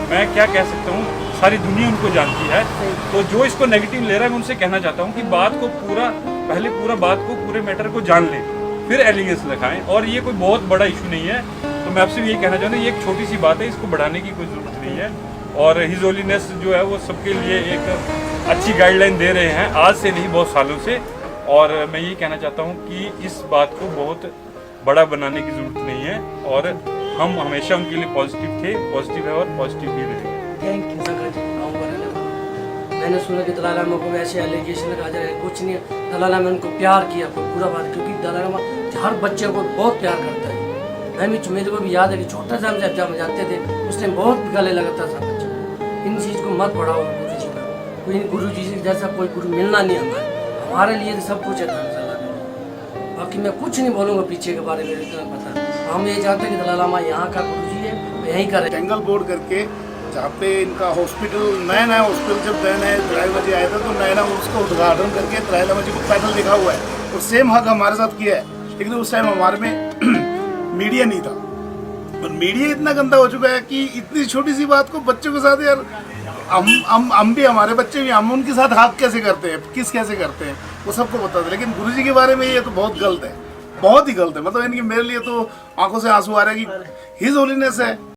मैं क्या कह सकता हूँ, सारी दुनिया उनको जानती है। तो जो इसको नेगेटिव ले रहा है, मैं उनसे कहना चाहता हूँ कि बात को पहले पूरा बात को पूरे मैटर को जान ले, फिर एलिगेंस लिखाएं। और ये कोई बहुत बड़ा इशू नहीं है, तो मैं आपसे यही कहना चाहता हूँ, ये एक छोटी सी बात है, इसको बढ़ाने की कोई ज़रूरत नहीं है। और हिज होलीनेस जो है वो सबके लिए एक अच्छी गाइडलाइन दे रहे हैं, आज से नहीं बहुत सालों से। और मैं यही कहना चाहता हूँ कि इस बात को बहुत बड़ा बनाने की ज़रूरत नहीं है, और हम हमेशा उनके लिए पॉजिटिव थे, पॉजिटिव है और पॉजिटिव ही रहेंगे। Thank you. मैंने सुना कि दलाई लामा को वैसे एलिगेशन लगा जा रहे हैं, कुछ नहीं है। दलाई लामा ने उनको प्यार किया, कोई बुरा बात, क्योंकि दलाई लामा हर बच्चे को बहुत प्यार करता है। मैं भी, मेरे को भी याद है कि छोटा सा हम जब जाते थे उस टाइम बहुत गले लगता था बच्चे को। इन चीज़ को मत बढ़ाओ गुरु जी का, कोई गुरु जी जैसा कोई गुरु मिलना नहीं हमारे लिए तो सब कुछ है धर्मशाला। बाकी मैं कुछ नहीं बोलूँगा पीछे के बारे में, इतना पता। हम ये जानते हैं कि दलाई लामा यहाँ का गुरु जी है, यहीं का है। टेंगल बोर्ड करके जहाँ पे इनका हॉस्पिटल, नया हॉस्पिटल जब नए दलाई जी आया था तो नया उसका उद्घाटन करके दलाई लामा जी को पैदल लिखा हुआ है, और सेम हक हमारे साथ किया है। लेकिन उस टाइम हमारे में मीडिया नहीं था, और मीडिया इतना गंदा हो चुका है कि इतनी छोटी सी बात को बच्चों के साथ, यार हम भी, हमारे बच्चे भी, हम उनके साथ हाथ कैसे करते हैं, कैसे करते हैं, वो सबको पता था। लेकिन गुरुजी के बारे में ये तो बहुत गलत है, बहुत ही गलत है। मतलब इनकी, मेरे लिए तो आंखों से आंसू आ रहे हैं कि हिज होलीनेस है।